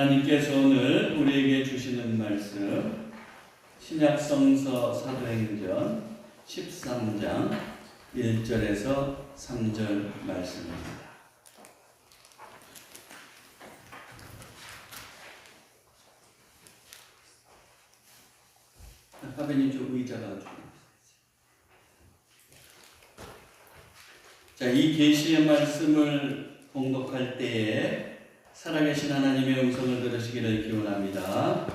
하나님께서 오늘 우리에게 주시는 말씀 신약성서 사도행전 13장 1절에서 3절 말씀입니다. 화면이 좀 의자가 좀. 자, 이 계시의 말씀을 봉독할 때에 살아계신 하나님의 음성을 들으시기를 기원합니다.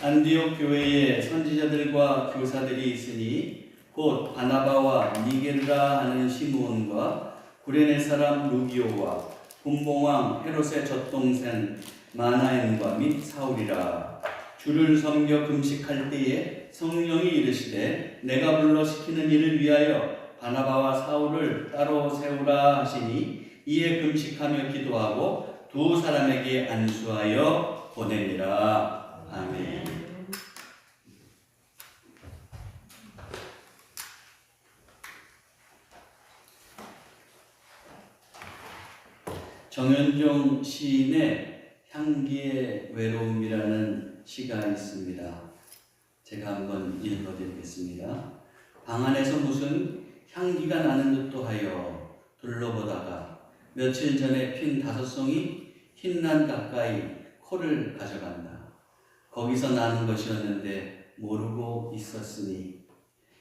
안디옥 교회에 선지자들과 교사들이 있으니 곧 바나바와 니게르라 하는 시므온과 구레네 사람 루기오와 분봉왕 헤롯의 젖동생 마나엔과 및 사울이라. 주를 섬겨 금식할 때에 성령이 이르시되 내가 불러 시키는 일을 위하여 바나바와 사울을 따로 세우라 하시니 이에 금식하며 기도하고 두 사람에게 안수하여 보내니라. 아멘. 정현종 시인의 향기의 외로움이라는 시가 있습니다. 제가 한번 읽어드리겠습니다. 방 안에서 무슨 향기가 나는 듯도 하여 둘러보다가 며칠 전에 핀 5송이 흰난 가까이 코를 가져간다. 거기서 나는 것이었는데 모르고 있었으니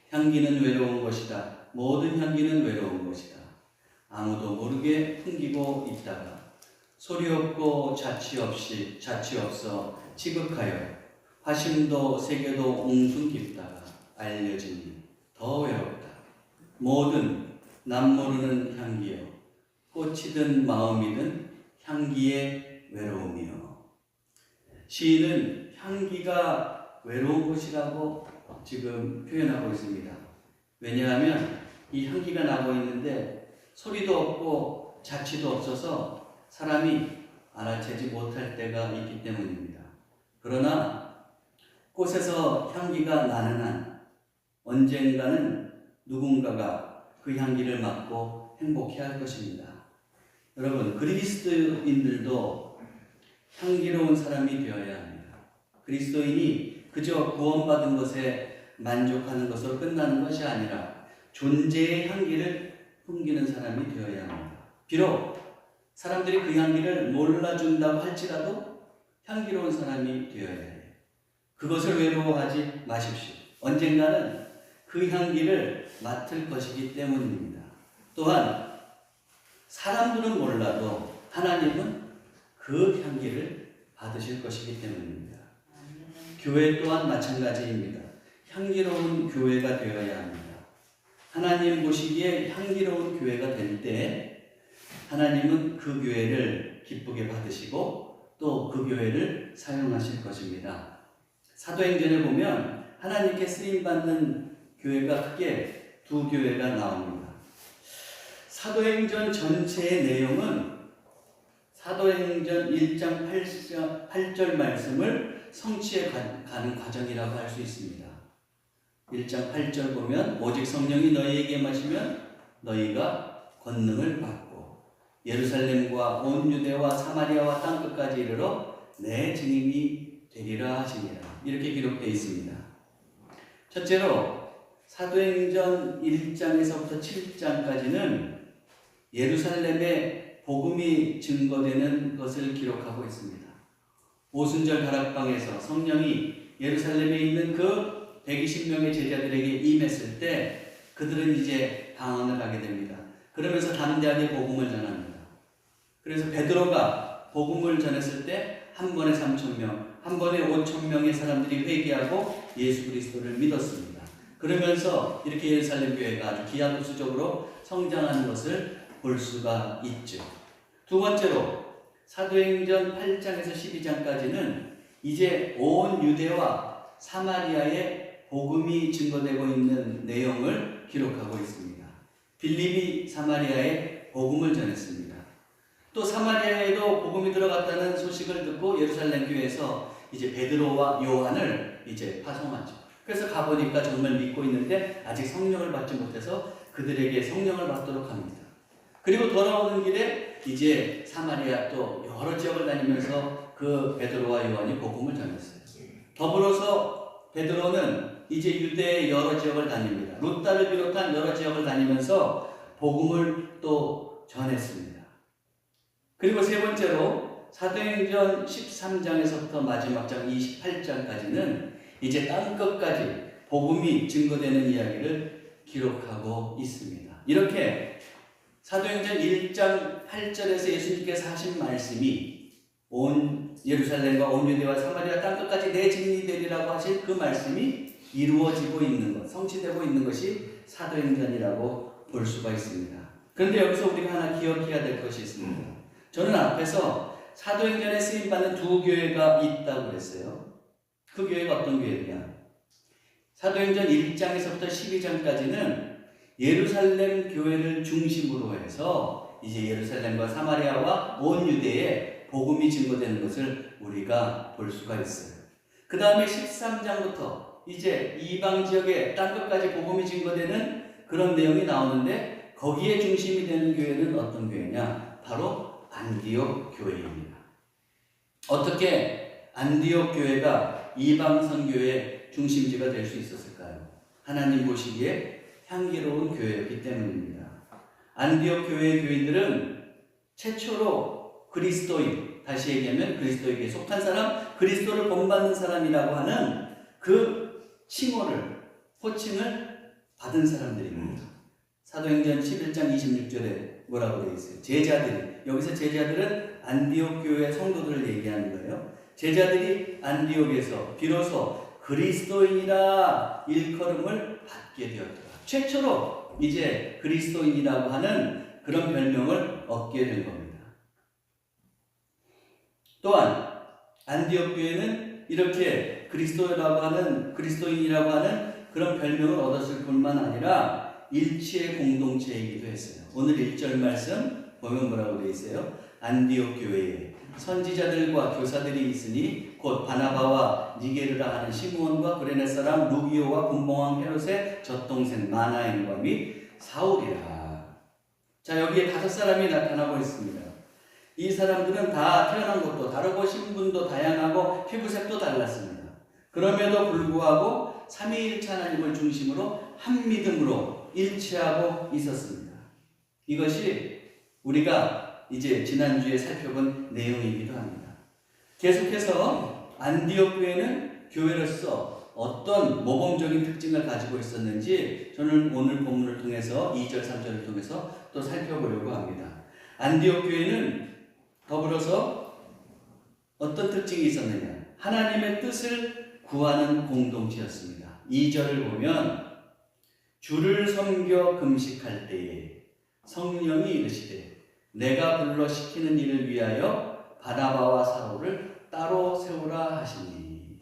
향기는 외로운 것이다. 모든 향기는 외로운 것이다. 아무도 모르게 풍기고 있다가 소리 없고 자취 없어 지극하여 화심도 세계도 웅숭 깊다가 알려지니 더 외롭다. 모든 남 모르는 향기여 꽃이든 마음이든 향기의 외로움이요. 시인은 향기가 외로운 것이라고 지금 표현하고 있습니다. 왜냐하면 이 향기가 나고 있는데 소리도 없고 자취도 없어서 사람이 알아채지 못할 때가 있기 때문입니다. 그러나 꽃에서 향기가 나는 한 언젠가는 누군가가 그 향기를 맡고 행복해할 것입니다. 여러분, 그리스도인들도 향기로운 사람이 되어야 합니다. 그리스도인이 그저 구원받은 것에 만족하는 것으로 끝나는 것이 아니라 존재의 향기를 풍기는 사람이 되어야 합니다. 비록 사람들이 그 향기를 몰라준다고 할지라도 향기로운 사람이 되어야 해요. 그것을 외로워하지 마십시오. 언젠가는 그 향기를 맡을 것이기 때문입니다. 또한 사람들은 몰라도 하나님은 그 향기를 받으실 것이기 때문입니다. 교회 또한 마찬가지입니다. 향기로운 교회가 되어야 합니다. 하나님 보시기에 향기로운 교회가 될 때 하나님은 그 교회를 기쁘게 받으시고 또 그 교회를 사용하실 것입니다. 사도행전에 보면 하나님께 쓰임받는 교회가 크게 두 교회가 나옵니다. 사도행전 전체의 내용은 사도행전 1장 8절 말씀을 성취해 가는 과정이라고 할 수 있습니다. 1장 8절 보면 오직 성령이 너희에게 임하시면 너희가 권능을 받고 예루살렘과 온 유대와 사마리아와 땅끝까지 이르러 내 증인이 되리라 하시니라. 이렇게 기록되어 있습니다. 첫째로 사도행전 1장에서부터 7장까지는 예루살렘에 복음이 증거되는 것을 기록하고 있습니다. 오순절 다락방에서 성령이 예루살렘에 있는 그 120명의 제자들에게 임했을 때 그들은 이제 방언을 하게 됩니다. 그러면서 담대하게 복음을 전합니다. 그래서 베드로가 복음을 전했을 때 한 번에 3,000명, 한 번에 5,000명의 사람들이 회개하고 예수 그리스도를 믿었습니다. 그러면서 이렇게 예루살렘 교회가 아주 기하급수적으로 성장하는 것을 볼 수가 있죠. 두 번째로 사도행전 8장에서 12장까지는 이제 온 유대와 사마리아에 복음이 증거되고 있는 내용을 기록하고 있습니다. 빌립이 사마리아에 복음을 전했습니다. 또 사마리아에도 복음이 들어갔다는 소식을 듣고 예루살렘 교회에서 이제 베드로와 요한을 이제 파송하죠. 그래서 가보니까 정말 믿고 있는데 아직 성령을 받지 못해서 그들에게 성령을 받도록 합니다. 그리고 돌아오는 길에 이제 사마리아 또 여러 지역을 다니면서 그 베드로와 요한이 복음을 전했어요. 더불어서 베드로는 이제 유대의 여러 지역을 다닙니다. 루다를 비롯한 여러 지역을 다니면서 복음을 또 전했습니다. 그리고 세 번째로 사도행전 13장에서부터 마지막 장 28장까지는 이제 땅끝까지 복음이 증거되는 이야기를 기록하고 있습니다. 이렇게 사도행전 1장 8절에서 예수님께서 하신 말씀이 온 예루살렘과 온 유대와 사마리아 땅끝까지 내 증인이 되리라고 하신 그 말씀이 이루어지고 있는 것, 성취되고 있는 것이 사도행전이라고 볼 수가 있습니다. 그런데 여기서 우리가 하나 기억해야 될 것이 있습니다. 저는 앞에서 사도행전에 쓰임받는 두 교회가 있다고 그랬어요. 그 교회가 어떤 교회냐? 사도행전 1장에서부터 12장까지는 예루살렘 교회를 중심으로 해서 이제 예루살렘과 사마리아와 온 유대에 복음이 증거되는 것을 우리가 볼 수가 있어요. 그 다음에 13장부터 이제 이방 지역의 땅끝까지 복음이 증거되는 그런 내용이 나오는데 거기에 중심이 되는 교회는 어떤 교회냐? 바로 안디옥 교회입니다. 어떻게 안디옥 교회가 이방 선교의 중심지가 될 수 있었을까요? 하나님 보시기에 향기로운 교회였기 때문입니다. 안디옥 교회의 교인들은 최초로 그리스도인, 다시 얘기하면 그리스도에게 속한 사람, 그리스도를 본받는 사람이라고 하는 그 칭호를, 호칭을 받은 사람들입니다. 사도행전 11장 26절에 뭐라고 되어 있어요? 제자들이, 여기서 제자들은 안디옥 교회 성도들을 얘기하는 거예요. 제자들이 안디옥에서 비로소 그리스도인이라 일컬음을 받게 되었더라. 최초로 이제 그리스도인이라고 하는 그런 별명을 얻게 된 겁니다. 또한 안디옥 교회는 이렇게 그리스도라고 하는, 그리스도인이라고 하는 그런 별명을 얻었을 뿐만 아니라 일치의 공동체이기도 했어요. 오늘 1절 말씀 보면 뭐라고 되어 있어요? 안디옥 교회에 선지자들과 교사들이 있으니 곧 바나바와 니게르라 하는 시므온과 구레네 사람 루기오와 군봉왕 헤롯의 젖동생 마나엔과 및 사울이라. 자, 여기에 5사람이 나타나고 있습니다. 이 사람들은 다 태어난 것도 다르고 신분도 다양하고 피부색도 달랐습니다. 그럼에도 불구하고 삼위일체 하나님을 중심으로 한 믿음으로 일치하고 있었습니다. 이것이 우리가 이제 지난주에 살펴본 내용이기도 합니다. 계속해서 안디옥 교회는 교회로서 어떤 모범적인 특징을 가지고 있었는지 저는 오늘 본문을 통해서 2절, 3절을 통해서 또 살펴보려고 합니다. 안디옥 교회는 더불어서 어떤 특징이 있었느냐? 하나님의 뜻을 구하는 공동체였습니다. 2절을 보면 주를 섬겨 금식할 때에 성령이 이르시되 내가 불러 시키는 일을 위하여 바나바와 사울을 따로 세우라 하시니.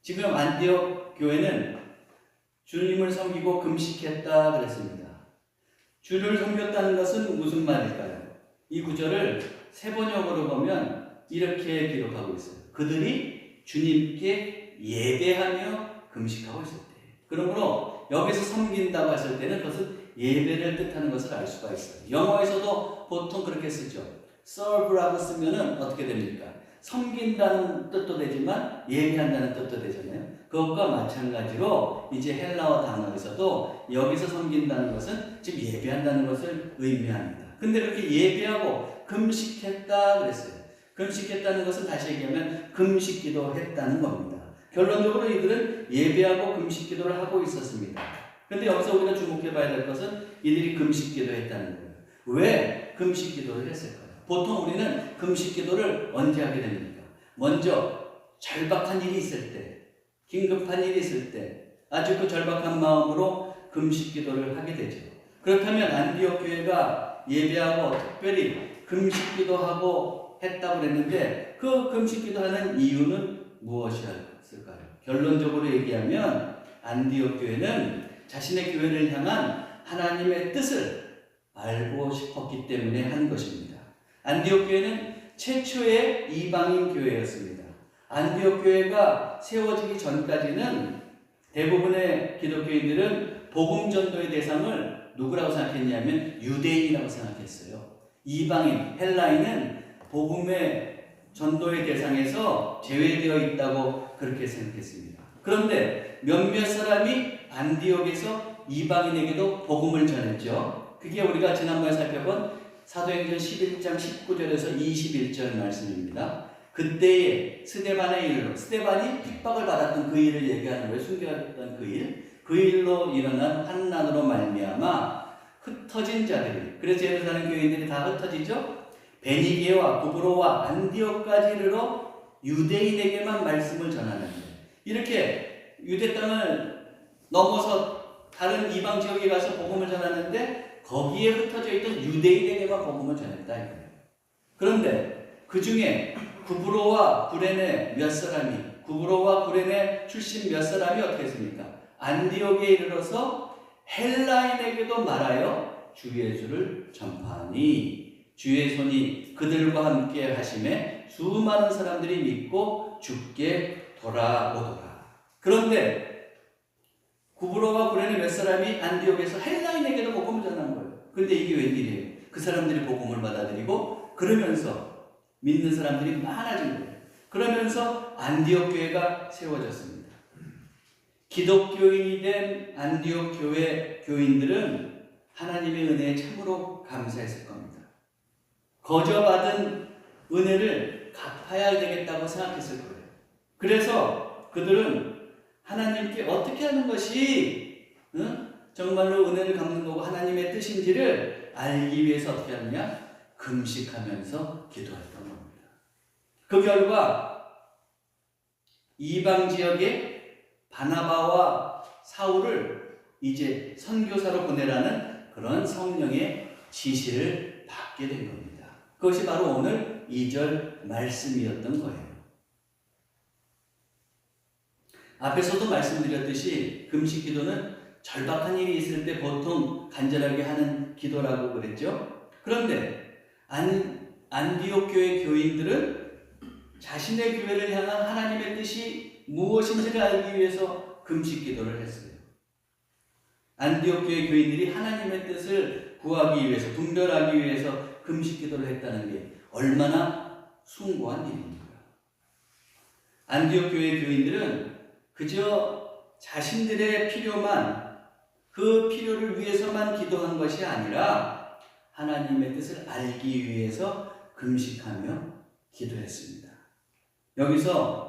지금 안디옥 교회는 주님을 섬기고 금식했다 그랬습니다. 주를 섬겼다는 것은 무슨 말일까요? 이 구절을 세번역으로 보면 이렇게 기록하고 있어요. 그들이 주님께 예배하며 금식하고 있을 때. 그러므로 여기서 섬긴다고 했을 때는 그것은 예배를 뜻하는 것을 알 수가 있어요. 영어에서도 보통 그렇게 쓰죠. serve라고 쓰면은 어떻게 됩니까? 섬긴다는 뜻도 되지만 예배한다는 뜻도 되잖아요. 그것과 마찬가지로 이제 헬라어 단어에서도 여기서 섬긴다는 것은 지금 예배한다는 것을 의미합니다. 근데 그렇게 예배하고 금식했다 그랬어요. 금식했다는 것은 다시 얘기하면 금식기도 했다는 겁니다. 결론적으로 이들은 예배하고 금식기도를 하고 있었습니다. 근데 여기서 우리가 주목해 봐야 될 것은 이들이 금식기도 했다는 거예요. 왜 금식기도를 했을까요? 보통 우리는 금식기도를 언제 하게 됩니까? 먼저 절박한 일이 있을 때, 긴급한 일이 있을 때 아주 그 절박한 마음으로 금식기도를 하게 되죠. 그렇다면 안디옥 교회가 예배하고 특별히 금식기도하고 했다고 그랬는데 그 금식기도하는 이유는 무엇이었을까요? 결론적으로 얘기하면 안디옥 교회는 자신의 교회를 향한 하나님의 뜻을 알고 싶었기 때문에 한 것입니다. 안디옥 교회는 최초의 이방인 교회였습니다. 안디옥 교회가 세워지기 전까지는 대부분의 기독교인들은 복음 전도의 대상을 누구라고 생각했냐면 유대인이라고 생각했어요. 이방인, 헬라인은 복음의 전도의 대상에서 제외되어 있다고 그렇게 생각했습니다. 그런데 몇몇 사람이 안디옥에서 이방인에게도 복음을 전했죠. 그게 우리가 지난번에 살펴본 사도행전 11장 19절에서 21절 말씀입니다. 그때에 스데반의 일로, 스데반이 핍박을 받았던 그 일을 얘기하는 거예요. 순교했던 그 일로 일어난 환난으로 말미암아 흩어진 자들이, 그래서 예루살렘 교인들이 다 흩어지죠. 베니게와 구브로와 안디옥까지 이르러 유대인에게만 말씀을 전하는 거예요. 이렇게 유대 땅을 넘어서 다른 이방 지역에 가서 복음을 전하는데 거기에 흩어져 있던 유대인에게만 복음을 전했다 이거예요. 그런데 그 중에 구브로와 구레네 몇 사람이, 구브로와 구레네 출신 몇 사람이 어떻게 했습니까? 안디옥에 이르러서 헬라인에게도 말하여 주 예수를 전파하니 주의 손이 그들과 함께 하심에 수많은 사람들이 믿고 주께 돌아오더라. 그런데 구브로와 구레네 몇 사람이 안디옥에서 헬라인에게도 복음을 전한 거예요. 그런데 이게 웬일이에요? 그 사람들이 복음을 받아들이고 그러면서 믿는 사람들이 많아진 거예요. 그러면서 안디옥 교회가 세워졌습니다. 기독교인이 된 안디옥 교회 교인들은 하나님의 은혜에 참으로 감사했을 겁니다. 거저받은 은혜를 갚아야 되겠다고 생각했을 거예요. 그래서 그들은 하나님께 어떻게 하는 것이 정말로 은혜를 갚는 거고 하나님의 뜻인지를 알기 위해서 어떻게 하느냐? 금식하면서 기도했던 겁니다. 그 결과 이방 지역에 바나바와 사울을 이제 선교사로 보내라는 그런 성령의 지시를 받게 된 겁니다. 그것이 바로 오늘 2절 말씀이었던 거예요. 앞에서도 말씀드렸듯이 금식 기도는 절박한 일이 있을 때 보통 간절하게 하는 기도라고 그랬죠. 그런데 안디옥 교회 교인들은 자신의 교회를 향한 하나님의 뜻이 무엇인지를 알기 위해서 금식 기도를 했어요. 안디옥 교회 교인들이 하나님의 뜻을 구하기 위해서, 분별하기 위해서 금식 기도를 했다는 게 얼마나 숭고한 일입니까? 안디옥 교회 교인들은 그저 자신들의 필요만, 그 필요를 위해서만 기도한 것이 아니라 하나님의 뜻을 알기 위해서 금식하며 기도했습니다. 여기서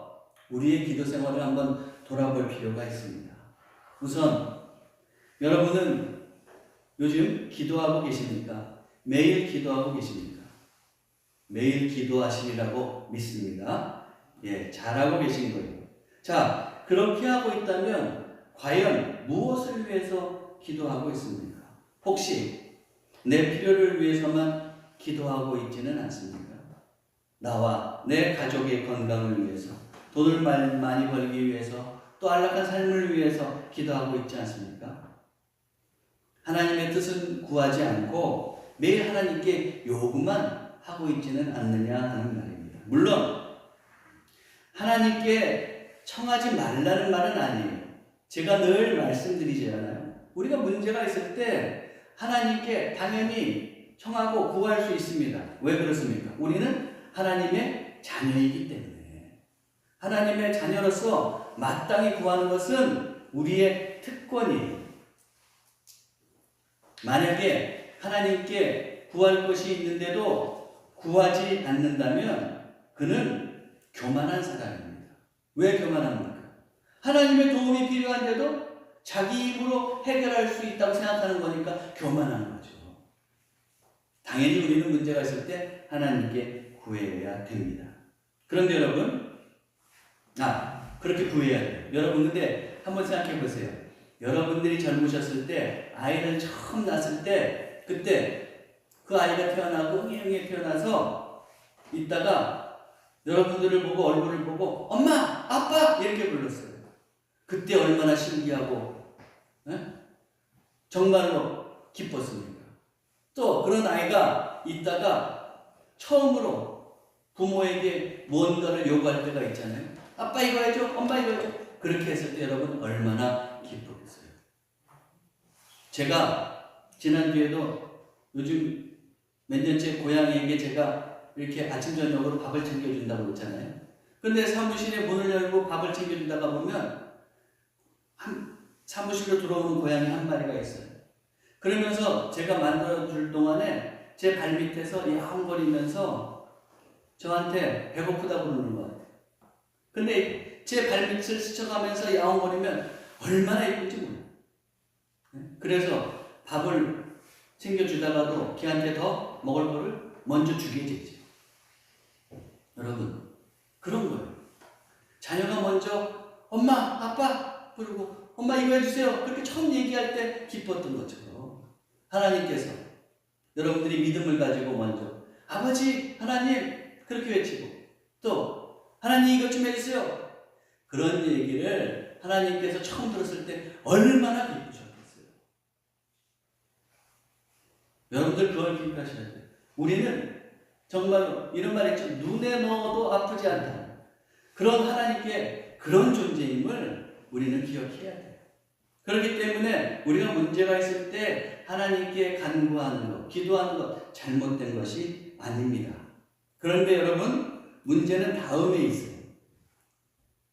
우리의 기도 생활을 한번 돌아볼 필요가 있습니다. 우선 여러분은 요즘 기도하고 계십니까? 매일 기도하고 계십니까? 매일 기도하시리라고 믿습니다. 예, 잘하고 계신 거예요. 자, 그렇게 하고 있다면 과연 무엇을 위해서 기도하고 있습니까? 혹시 내 필요를 위해서만 기도하고 있지는 않습니까? 나와 내 가족의 건강을 위해서, 돈을 많이 벌기 위해서, 또 안락한 삶을 위해서 기도하고 있지 않습니까? 하나님의 뜻은 구하지 않고 매일 하나님께 요구만 하고 있지는 않느냐 하는 말입니다. 물론 하나님께 청하지 말라는 말은 아니에요. 제가 늘 말씀드리잖아요. 우리가 문제가 있을 때 하나님께 당연히 청하고 구할 수 있습니다. 왜 그렇습니까? 우리는 하나님의 자녀이기 때문에. 하나님의 자녀로서 마땅히 구하는 것은 우리의 특권이에요. 만약에 하나님께 구할 것이 있는데도 구하지 않는다면 그는 교만한 사람입니다. 왜 교만합니까? 하나님의 도움이 필요한데도 자기 힘으로 해결할 수 있다고 생각하는 거니까 교만한 거죠. 당연히 우리는 문제가 있을 때 하나님께 구해야 됩니다. 그런데 여러분, 그렇게 구해야 돼요. 여러분, 근데 한번 생각해 보세요. 여러분들이 젊으셨을 때, 아이를 처음 낳았을 때, 그때 그 아이가 태어나고 응애 태어나서 있다가 여러분들을 보고 얼굴을 보고 엄마, 아빠 이렇게 불렀어요. 그때 얼마나 신기하고 정말로 기뻤습니까? 또 그런 아이가 있다가 처음으로 부모에게 무언가를 요구할 때가 있잖아요. 아빠 이거 해줘, 엄마 이거 해줘. 그렇게 했을 때 여러분 얼마나 기쁘겠어요. 제가 지난주에도 요즘 몇 년째 고양이에게 제가 이렇게 아침 저녁으로 밥을 챙겨준다고 그랬잖아요. 근데 사무실에 문을 열고 밥을 챙겨주다가 보면 사무실로 들어오는 고양이 한 마리가 있어요. 그러면서 제가 만들어줄 동안에 제 발밑에서 야옹거리면서 저한테 배고프다고 그러는 것 같아요. 근데 제 발밑을 스쳐가면서 야옹거리면 얼마나 예쁜지 몰라요. 그래서 밥을 챙겨주다가도 걔한테 더 먹을 거를 먼저 주게 되죠. 여러분, 그런 거예요. 자녀가 먼저 엄마, 아빠 부르고 엄마 이거 해주세요. 그렇게 처음 얘기할 때 기뻤던 것처럼 하나님께서 여러분들이 믿음을 가지고 먼저 아버지, 하나님 그렇게 외치고 또 하나님 이것 좀 해주세요. 그런 얘기를 하나님께서 처음 들었을 때 얼마나 기쁘셨겠어요. 여러분들 그걸 기억하셔야 돼요. 우리는 정말 이런 말 있죠. 눈에 넣어도 아프지 않다. 그런 하나님께 그런 존재임을 우리는 기억해야 돼요. 그렇기 때문에 우리가 문제가 있을 때 하나님께 간구하는 것, 기도하는 것 잘못된 것이 아닙니다. 그런데 여러분, 문제는 다음에 있어요.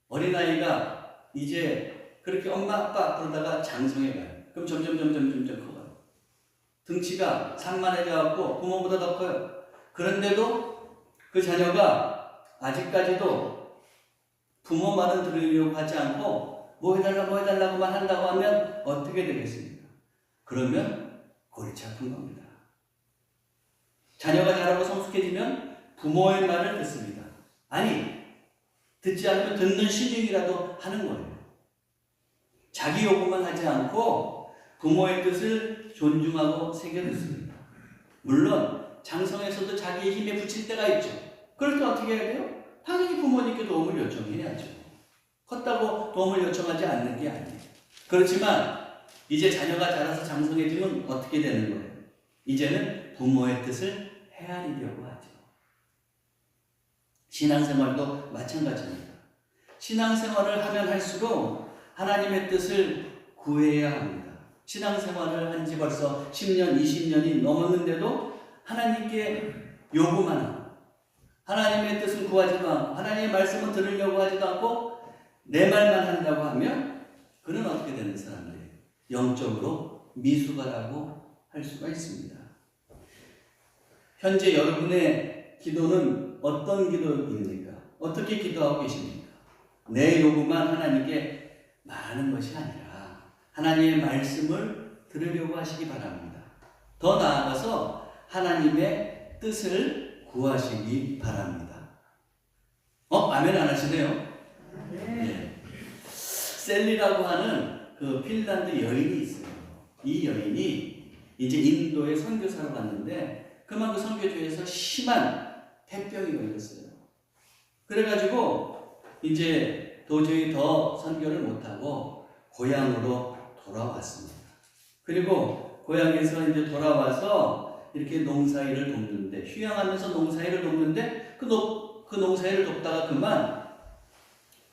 어린아이가 이제 그렇게 엄마 아빠 그러다가 장성해 가요. 그럼 점점 커가요. 등치가 산만해져 갖고 부모보다 더 커요. 그런데도 그 자녀가 아직까지도 부모 말은 들으려고 하지 않고 뭐 해달라고만 한다고 하면 어떻게 되겠습니까? 그러면 골치 아픈 겁니다. 자녀가 자라고 성숙해지면 부모의 말을 듣습니다. 아니, 듣지 않으면 듣는 신용이라도 하는 거예요. 자기 요구만 하지 않고 부모의 뜻을 존중하고 새겨듣습니다. 물론 장성에서도 자기의 힘에 부칠 때가 있죠. 그럴 때 어떻게 해야 돼요? 당연히 부모님께 도움을 요청해야죠. 컸다고 도움을 요청하지 않는 게 아니에요. 그렇지만 이제 자녀가 자라서 장성해지면 어떻게 되는 거예요? 이제는 부모의 뜻을 헤아리려고 하죠. 신앙생활도 마찬가지입니다. 신앙생활을 하면 할수록 하나님의 뜻을 구해야 합니다. 신앙생활을 한 지 벌써 10년, 20년이 넘었는데도 하나님께 요구만 하고 하나님의 뜻을 구하지도 않고 하나님의 말씀을 들으려고 하지도 않고 내 말만 한다고 하면 그는 어떻게 되는 사람들이에요? 영적으로 미숙하다고 할 수가 있습니다. 현재 여러분의 기도는 어떤 기도입니까? 어떻게 기도하고 계십니까? 내 요구만 하나님께 말하는 것이 아니라 하나님의 말씀을 들으려고 하시기 바랍니다. 더 나아가서 하나님의 뜻을 구하시기 바랍니다. 아멘 안 하시네요? 네. 셀리라고 하는 그 핀란드 여인이 있어요. 이 여인이 이제 인도에 선교사로 갔는데 그만 그 선교지에서 심한 폐병이 걸렸어요. 그래가지고 이제 도저히 더 선교를 못하고 고향으로 돌아왔습니다. 그리고 고향에서 이제 돌아와서 이렇게 농사일을 돕는데 휴양하면서 농사일을 돕는데 그 농사일을 돕다가 그만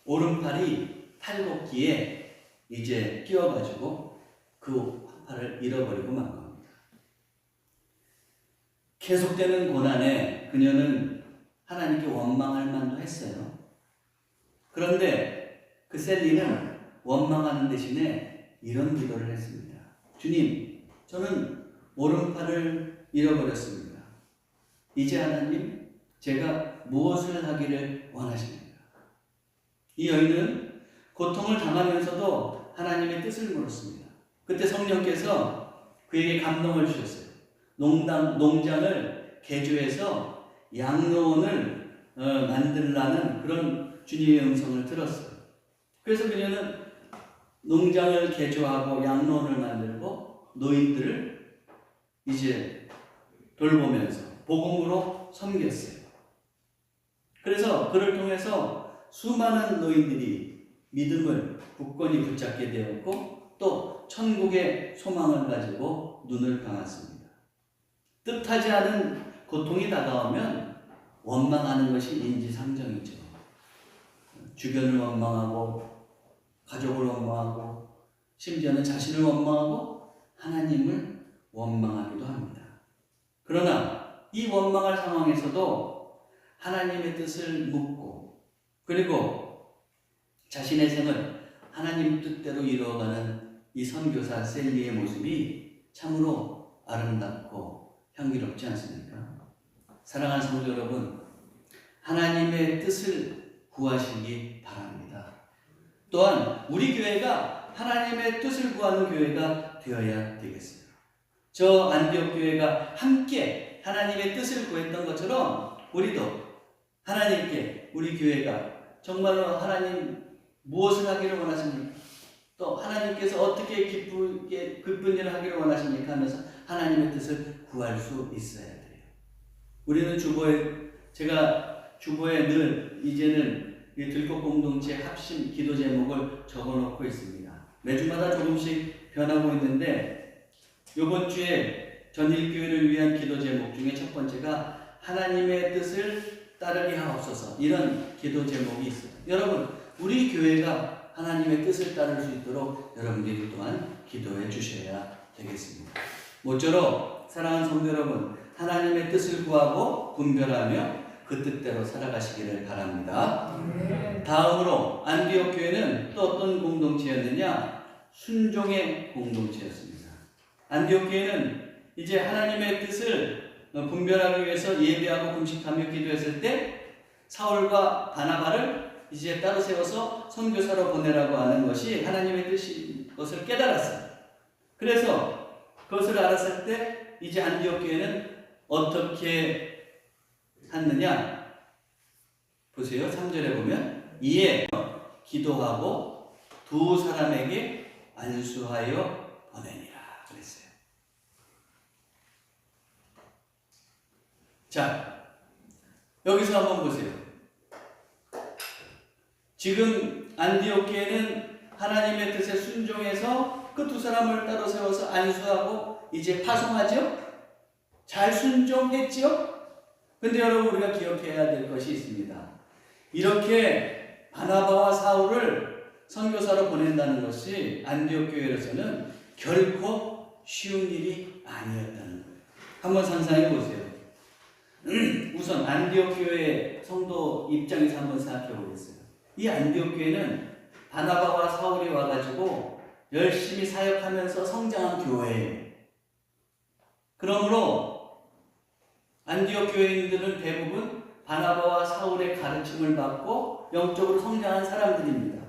오른팔이 탈곡기에 이제 끼어가지고 그 팔을 잃어버리고 만 겁니다. 계속되는 고난에 그녀는 하나님께 원망할 만도 했어요. 그런데 그 셀리는 원망하는 대신에 이런 기도를 했습니다. 주님, 저는 오른팔을 잃어버렸습니다. 이제 하나님, 제가 무엇을 하기를 원하십니까? 이 여인은 고통을 당하면서도 하나님의 뜻을 물었습니다. 그때 성령께서 그에게 감동을 주셨어요. 농장을 개조해서 양로원을 만들라는 그런 주님의 음성을 들었어요. 그래서 그녀는 농장을 개조하고 양로원을 만들고 노인들을 이제 돌보면서 복음으로 섬겼어요. 그래서 그를 통해서 수많은 노인들이 믿음을 굳건히 붙잡게 되었고 또 천국의 소망을 가지고 눈을 감았습니다. 뜻하지 않은 고통이 다가오면 원망하는 것이 인지상정이죠. 주변을 원망하고 가족을 원망하고 심지어는 자신을 원망하고 하나님을 원망하기도 합니다. 그러나 이 원망할 상황에서도 하나님의 뜻을 묻고 그리고 자신의 생을 하나님 뜻대로 이루어가는 이 선교사 셀리의 모습이 참으로 아름답고 향기롭지 않습니까? 사랑하는 성도 여러분, 하나님의 뜻을 구하시기 바랍니다. 또한 우리 교회가 하나님의 뜻을 구하는 교회가 되어야 되겠어요. 저 안디옥 교회가 함께 하나님의 뜻을 구했던 것처럼 우리도 하나님께 우리 교회가 정말로 하나님 무엇을 하기를 원하십니까? 또 하나님께서 어떻게 기쁜 일을 하기를 원하십니까? 하면서 하나님의 뜻을 구할 수 있어야 돼요. 우리는 제가 주보에 늘 이제는 들꽃 공동체 합심 기도 제목을 적어놓고 있습니다. 매주마다 조금씩 변하고 있는데 이번 주에 전일교회를 위한 기도 제목 중에 첫 번째가 하나님의 뜻을 따르게 하옵소서, 이런 기도 제목이 있어요. 여러분, 우리 교회가 하나님의 뜻을 따를 수 있도록 여러분들이 또한 기도해 주셔야 되겠습니다. 모쪼록 사랑하는 성도 여러분, 하나님의 뜻을 구하고 분별하며 그 뜻대로 살아가시기를 바랍니다. 다음으로 안디옥 교회는 또 어떤 공동체였느냐? 순종의 공동체였습니다. 안디옥 교회는 이제 하나님의 뜻을 분별하기 위해서 예배하고 금식하며 기도했을 때 사울과 바나바를 이제 따로 세워서 선교사로 보내라고 하는 것이 하나님의 뜻인 것을 깨달았어요. 그래서 그것을 알았을 때 이제 안디옥 교회는 어떻게 했느냐? 보세요. 3절에 보면 이에 기도하고 두 사람에게 안수하여 보내니라 그랬어요. 자, 여기서 한번 보세요. 지금 안디옥 교회는 하나님의 뜻에 순종해서 그 두 사람을 따로 세워서 안수하고 이제 파송하죠? 잘 순종했지요? 근데 여러분, 우리가 기억해야 될 것이 있습니다. 이렇게 바나바와 사울을 선교사로 보낸다는 것이 안디옥 교회로서는 결코 쉬운 일이 아니었다는 거예요. 한번 상상해 보세요. 우선 안디옥 교회 성도 입장에서 한번 생각해 보겠어요. 이 안디옥 교회는 바나바와 사울이 와가지고 열심히 사역하면서 성장한 교회예요. 그러므로 안디옥 교회인들은 대부분 바나바와 사울의 가르침을 받고 영적으로 성장한 사람들입니다.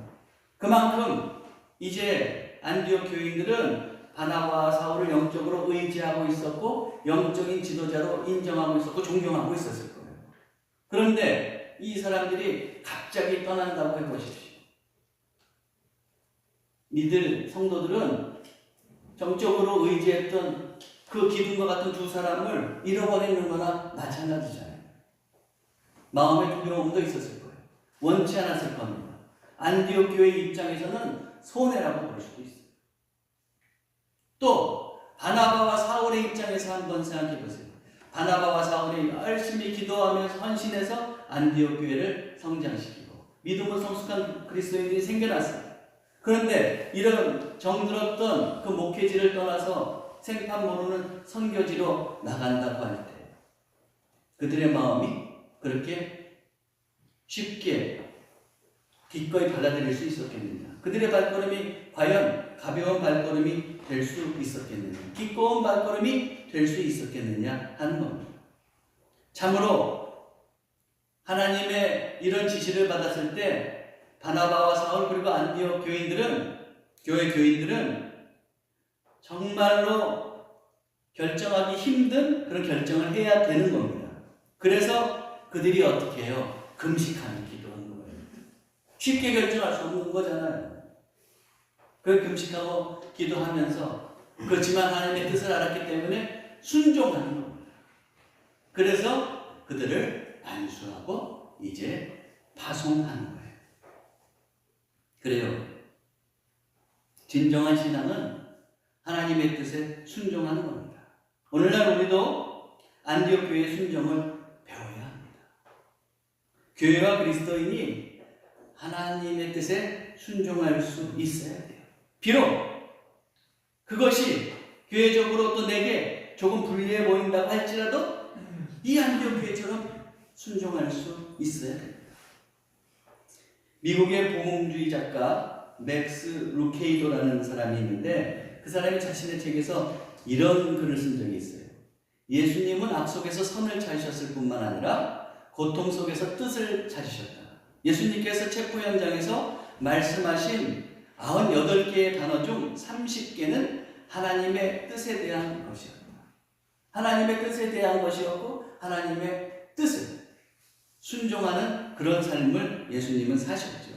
그만큼 이제 안디옥 교회인들은 바나바와 사울을 영적으로 의지하고 있었고 영적인 지도자로 인정하고 있었고 존경하고 있었을 거예요. 그런데 이 사람들이 갑자기 떠난다고 해보십시오. 믿을 성도들은 정적으로 의지했던 그 기둥과 같은 두 사람을 잃어버리는 거나 마찬가지잖아요. 마음의 두려움도 있었을 거예요. 원치 않았을 겁니다. 안디옥 교회 입장에서는 손해라고 볼 수도 있어요. 또 바나바와 사울의 입장에서 한번 생각해 보세요. 바나바와 사울이 열심히 기도하면서 헌신해서 안디옥 교회를 성장시키고 믿음으로 성숙한 그리스도인들이 생겨났어요. 그런데 이런 정들었던 그 목회지를 떠나서 생판 모르는 선교지로 나간다고 할 때 그들의 마음이 그렇게 쉽게 기꺼이 받아들일 수 있었겠느냐? 그들의 발걸음이 과연 가벼운 발걸음이 될 수 있었겠느냐? 기꺼운 발걸음이 될 수 있었겠느냐 하는 겁니다. 참으로 하나님의 이런 지시를 받았을 때 바나바와 사울 그리고 안디옥 교회 교인들은 정말로 결정하기 힘든 그런 결정을 해야 되는 겁니다. 그래서 그들이 어떻게 해요? 금식하는 기도하는 거예요. 쉽게 결정할 수 없는 거잖아요. 그 금식하고 기도하면서 그렇지만 하나님의 뜻을 알았기 때문에 순종하는 겁니다. 그래서 그들을 안수하고 이제 파송하는 거예요. 그래요. 진정한 신앙은 하나님의 뜻에 순종하는 겁니다. 오늘날 우리도 안디옥 교회의 순종을 배워야 합니다. 교회와 그리스도인이 하나님의 뜻에 순종할 수 있어야 돼요. 비록 그것이 교회적으로 또 내게 조금 불리해 보인다고 할지라도 이 안디옥 교회처럼 순종할 수 있어야 됩니다. 미국의 복음주의 작가 맥스 루케이도라는 사람이 있는데 그 사람이 자신의 책에서 이런 글을 쓴 적이 있어요. 예수님은 악 속에서 선을 찾으셨을 뿐만 아니라 고통 속에서 뜻을 찾으셨다. 예수님께서 체포 현장에서 말씀하신 98개의 단어 중 30개는 하나님의 뜻에 대한 것이었다. 하나님의 뜻에 대한 것이었고 하나님의 뜻을 순종하는 그런 삶을 예수님은 사셨죠.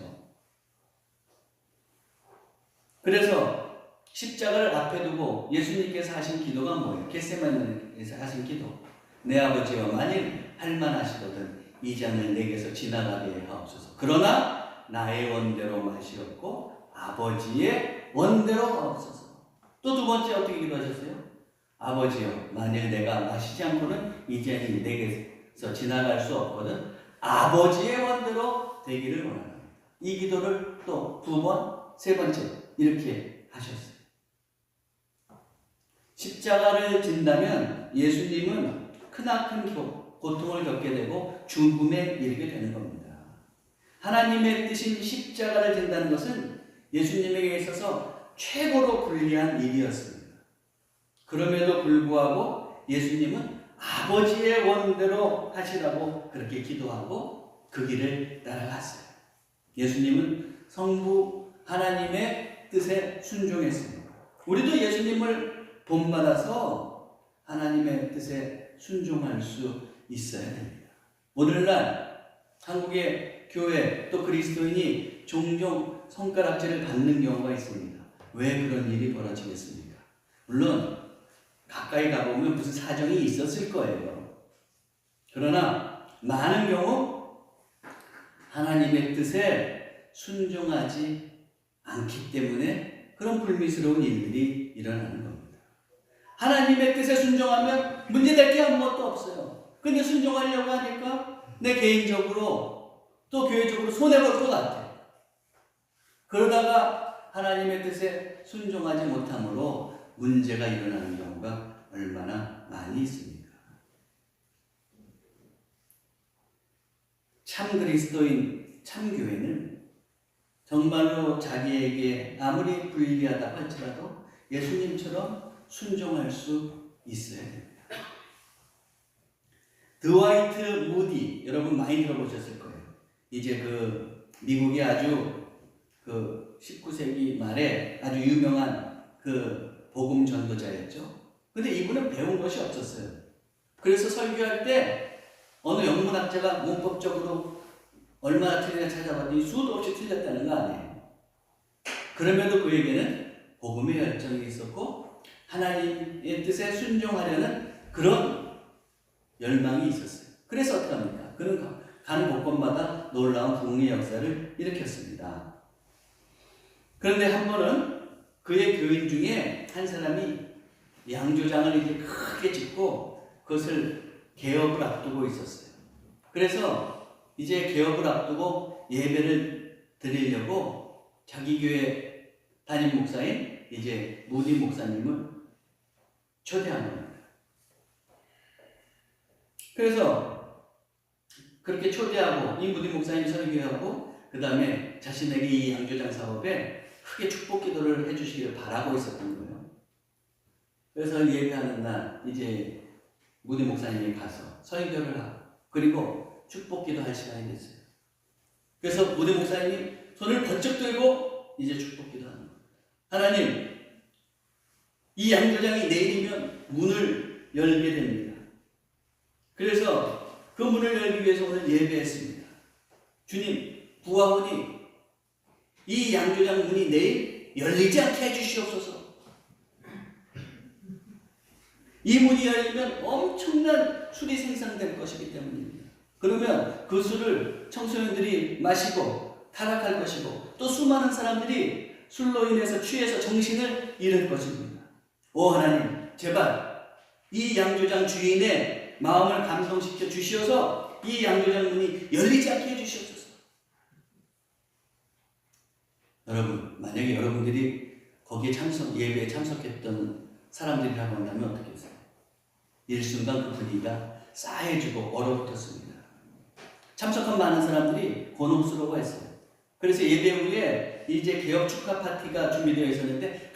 그래서 십자가를 앞에 두고 예수님께서 하신 기도가 뭐예요? 겟세마네에서 하신 기도. 내 아버지여 만일 할만하시거든 이 잔을 내게서 지나가게 하옵소서. 그러나 나의 원대로 마시옵고 아버지의 원대로 하옵소서. 또 두 번째 어떻게 기도하셨어요? 아버지여 만일 내가 마시지 않고는 이 잔이 내게서 지나갈 수 없거든 아버지의 원대로 되기를 원합니다. 이 기도를 또 두 번, 세 번째 이렇게 하셨어요. 십자가를 진다면 예수님은 크나큰 고통을 겪게 되고 죽음에 이르게 되는 겁니다. 하나님의 뜻인 십자가를 진다는 것은 예수님에게 있어서 최고로 불리한 일이었습니다. 그럼에도 불구하고 예수님은 아버지의 원대로 하시라고 그렇게 기도하고 그 길을 따라갔어요. 예수님은 성부 하나님의 뜻에 순종했습니다. 우리도 예수님을 본받아서 하나님의 뜻에 순종할 수 있어야 됩니다. 오늘날 한국의 교회 또 그리스도인이 종종 손가락질을 받는 경우가 있습니다. 왜 그런 일이 벌어지겠습니까? 물론 가까이 가보면 무슨 사정이 있었을 거예요. 그러나 많은 경우 하나님의 뜻에 순종하지 않기 때문에 그런 불미스러운 일들이 일어나는 겁니다. 하나님의 뜻에 순종하면 문제될 게 아무것도 없어요. 근데 순종하려고 하니까 내 개인적으로 또 교회적으로 손해볼 것 같아. 그러다가 하나님의 뜻에 순종하지 못함으로 문제가 일어나는 경우가 얼마나 많이 있습니까? 참 그리스도인, 참 교회는 정말로 자기에게 아무리 불리하다 할지라도 예수님처럼 순종할 수 있어야 됩니다. 드와이트 무디 여러분 많이 들어보셨을 거예요. 이제 그 미국의 아주 그 19세기 말에 아주 유명한 그 복음 전도자였죠. 근데 이분은 배운 것이 없었어요. 그래서 설교할 때 어느 영문학자가 문법적으로 얼마나 틀리나 찾아봤더니 수도 없이 틀렸다는 거 아니에요. 그럼에도 그에게는 복음의 열정이 있었고 하나님의 뜻에 순종하려는 그런 열망이 있었어요. 그래서 어떻게 합니까? 그는 가는 곳곳마다 놀라운 부흥의 역사를 일으켰습니다. 그런데 한 번은 그의 교인 중에 한 사람이 양조장을 이렇게 크게 짓고 그것을 개업을 앞두고 있었어요. 그래서 이제 개업을 앞두고 예배를 드리려고 자기 교회 담임 목사인 이제 무디 목사님을 초대한 겁니다. 그래서 그렇게 초대하고 이 무디 목사님이 설교하고 그 다음에 자신에게 이 양조장 사업에 크게 축복 기도를 해주시기를 바라고 있었던 거예요. 그래서 예배하는 날 이제 무디 목사님이 가서 설교를 하고 그리고 축복 기도할 시간이 됐어요. 그래서 무디 목사님이 손을 번쩍 들고 이제 축복 기도하는 거예요. 하나님, 이 양조장이 내일이면 문을 열게 됩니다. 그래서 그 문을 열기 위해서 오늘 예배했습니다. 주님, 구하오니 이 양조장 문이 내일 열리지 않게 해주시옵소서. 이 문이 열리면 엄청난 술이 생산될 것이기 때문입니다. 그러면 그 술을 청소년들이 마시고 타락할 것이고 또 수많은 사람들이 술로 인해서 취해서 정신을 잃을 것입니다. 오 하나님, 제발 이 양조장 주인의 마음을 감동시켜 주시어서 이 양조장 문이 열리지 않게 해주시옵소서. 여러분, 만약에 여러분들이 거기에 예배에 참석했던 사람들이라고 한다면 어떻게 했어요? 일순간 그 분위기가 싸해지고 얼어붙었습니다. 참석한 많은 사람들이 곤혹스러워했어요. 그래서 예배 후에 이제 개업 축하 파티가 준비되어 있었는데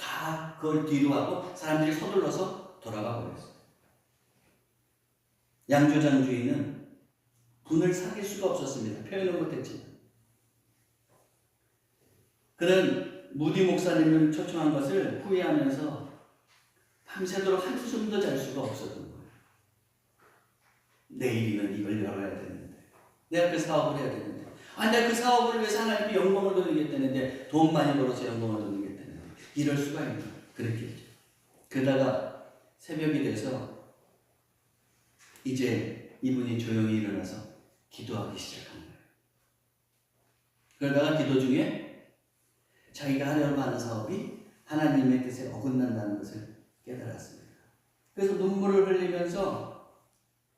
그걸 뒤로 하고 사람들이 서둘러서 돌아가 버렸어요. 양조장 주인은 분을 사귈 수가 없었습니다. 표현을 못했지만. 그는 무디 목사님을 초청한 것을 후회하면서 밤새도록 한숨도 잘 수가 없었던 거예요. 내일이면 이걸 열어야 되는데, 내가 그 사업을 해야 되는데, 내가 그 사업을 위해서 하나님께 영광을 돌리겠다는데, 돈 많이 벌어서 영광을 돌리겠다는데, 이럴 수가 있나? 그렇게 했죠. 그러다가 새벽이 돼서 이제 이분이 조용히 일어나서 기도하기 시작한 거예요. 그러다가 기도 중에 자기가 하려고 하는 사업이 하나님의 뜻에 어긋난다는 것을 깨달았습니다. 그래서 눈물을 흘리면서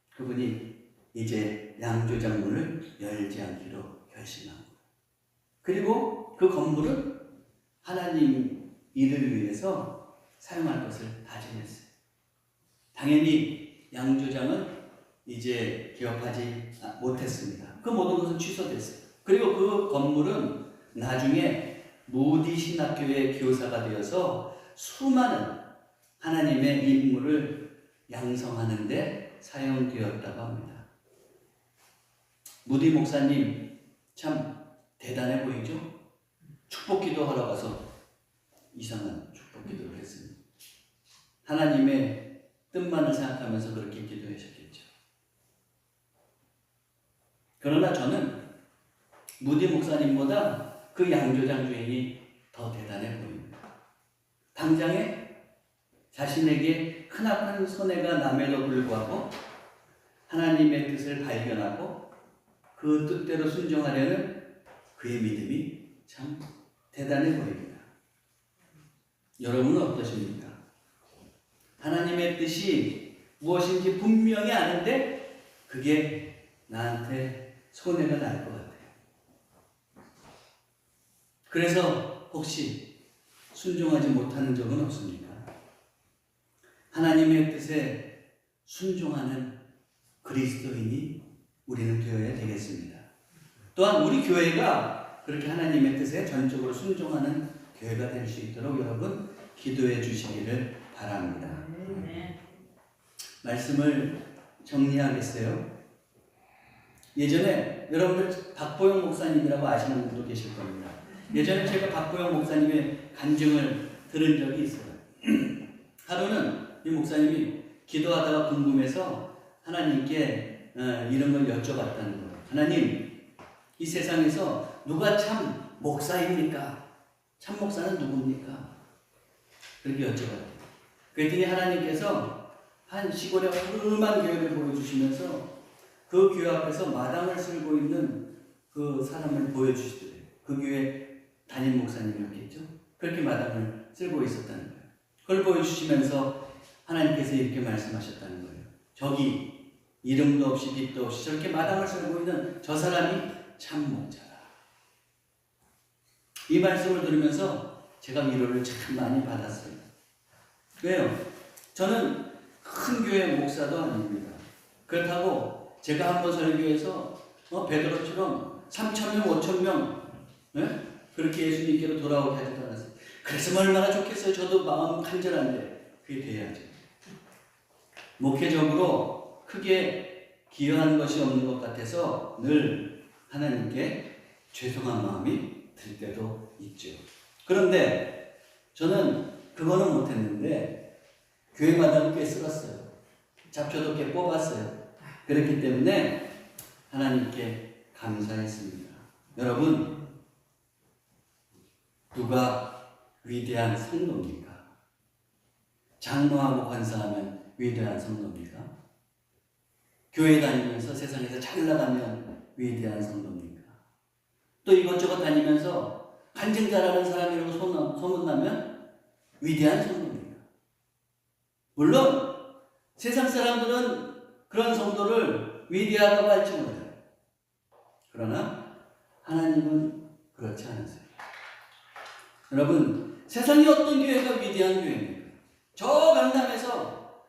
그분이 이제 양조장 문을 열지 않기로 결심한 거예요. 그리고 그 건물은 하나님 일을 위해서 사용할 것을 다짐했어요. 당연히 양조장은 이제 기업하지 못했습니다. 그 모든 것은 취소됐어요. 그리고 그 건물은 나중에 무디 신학교의 교사가 되어서 수많은 하나님의 인물을 양성하는 데 사용되었다고 합니다. 무디 목사님 참 대단해 보이죠? 축복기도 하러 가서 이상한 축복기도를 했습니다. 하나님의 뜻만을 생각하면서 그렇게 기도하셨겠죠. 그러나 저는 무디 목사님보다 그 양조장 주인이 더 대단해 보입니다. 당장에 자신에게 크나큰 손해가 남에도 불구하고 하나님의 뜻을 발견하고 그 뜻대로 순종하려는 그의 믿음이 참 대단해 보입니다. 여러분은 어떠십니까? 하나님의 뜻이 무엇인지 분명히 아는데 그게 나한테 손해가 날 것 같아요. 그래서 혹시 순종하지 못하는 적은 없습니까? 하나님의 뜻에 순종하는 그리스도인이 우리는 되어야 되겠습니다. 또한 우리 교회가 그렇게 하나님의 뜻에 전적으로 순종하는 교회가 될 수 있도록 여러분 기도해 주시기를 바랍니다. 말씀을 정리하겠어요. 예전에 여러분들 박보영 목사님이라고 아시는 분도 계실 겁니다. 예전에 제가 박보영 목사님의 간증을 들은 적이 있어요. 하루는 이 목사님이 기도하다가 궁금해서 하나님께 이런 걸 여쭤봤다는 거예요. 하나님, 이 세상에서 누가 참 목사입니까? 참 목사는 누굽니까? 그렇게 여쭤봤대요. 그랬더니 하나님께서 한 시골의 험한 교회를 보여주시면서 그 교회 앞에서 마당을 쓸고 있는 그 사람을 보여주시더래요. 그 교회 담임 목사님이었겠죠? 그렇게 마당을 쓸고 있었다는 거예요. 그걸 보여주시면서 하나님께서 이렇게 말씀하셨다는 거예요. 저기 이름도 없이 빛도 없이 저렇게 마당을 쓸고 있는 저 사람이 참 목자라. 이 말씀을 들으면서 제가 위로를 참 많이 받았어요. 왜요? 저는 큰 교회 목사도 아닙니다. 그렇다고 제가 한번 설교해서 베드로처럼 3,000명, 5,000명 그렇게 예수님께로 돌아오게 하지도 않았어요. 그래서 얼마나 좋겠어요. 저도 마음 간절한데 그게 돼야죠. 목회적으로 크게 기여하는 것이 없는 것 같아서 늘 하나님께 죄송한 마음이 들 때도 있죠. 그런데 저는 그거는 못했는데 교회마다 꽤 쓸었어요. 잡초도 꽤 뽑았어요. 그렇기 때문에 하나님께 감사했습니다. 여러분, 누가 위대한 성도입니까? 장로하고 권사하면 위대한 성도입니까? 교회 다니면서 세상에서 잘 나가면 위대한 성도입니까? 또 이것저것 다니면서 간증 잘하는 사람이라고 소문나면 위대한 성도입니까? 물론 세상 사람들은 그런 성도를 위대하다고 할지 몰라요. 그러나 하나님은 그렇지 않으세요. 여러분, 세상에 어떤 교회가 위대한 교회입니까? 저 강남에서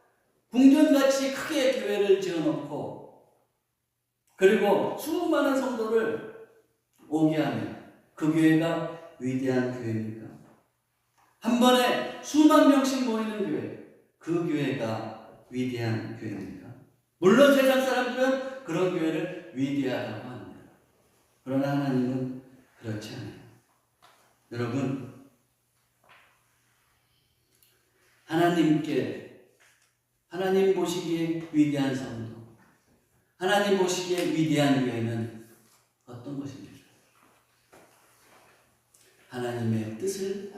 궁전같이 크게 교회를 지어놓고 그리고 수많은 성도를 오게 하면 그 교회가 위대한 교회입니까? 한 번에 수만 명씩 모이는 교회, 그 교회가 위대한 교회입니까? 물론 세상 사람들은 그런 교회를 위대하다고 합니다. 그러나 하나님은 그렇지 않아요. 여러분, 하나님 보시기에 위대한 성도, 하나님 보시기에 위대한 교회는 어떤 것입니까? 하나님의 뜻을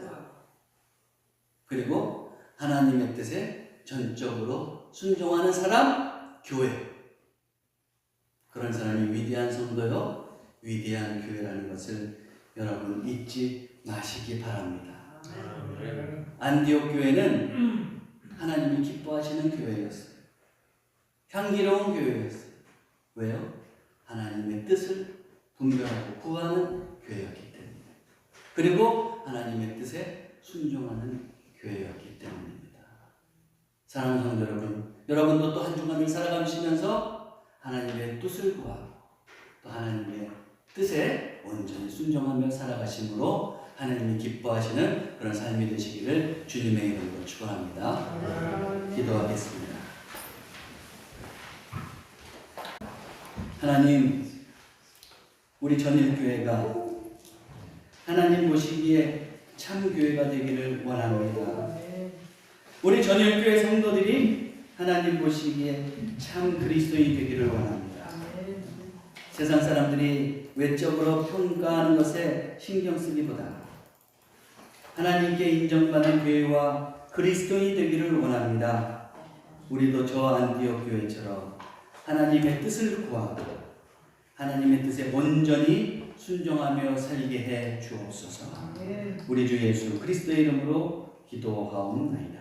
그리고 하나님의 뜻에 전적으로 순종하는 사람, 교회. 그런 사람이 위대한 성도요, 위대한 교회라는 것을 여러분 잊지 마시기 바랍니다. 안디옥 교회는 하나님이 기뻐하시는 교회였어요. 향기로운 교회였어요. 왜요? 하나님의 뜻을 분별하고 구하는 교회였기 때문에. 그리고 하나님의 뜻에 순종하는 교회였기 때문입니다. 사랑하는 성도 여러분, 여러분도 또 한 주간을 살아가시면서 하나님의 뜻을 구하고 또 하나님의 뜻에 온전히 순종하며 살아가심으로 하나님이 기뻐하시는 그런 삶이 되시기를 주님의 이름으로 축원합니다. 기도하겠습니다. 하나님, 우리 전일교회가 하나님 보시기에 참 교회가 되기를 원합니다. 우리 전일교회 성도들이 하나님 보시기에 참 그리스도인이 되기를 원합니다. 세상 사람들이 외적으로 평가하는 것에 신경 쓰기보다 하나님께 인정받는 교회와 그리스도인이 되기를 원합니다. 우리도 저 안디옥 교회처럼 하나님의 뜻을 구하고 하나님의 뜻에 온전히 순종하며 살게 해 주옵소서. 우리 주 예수 그리스도의 이름으로 기도하옵나이다.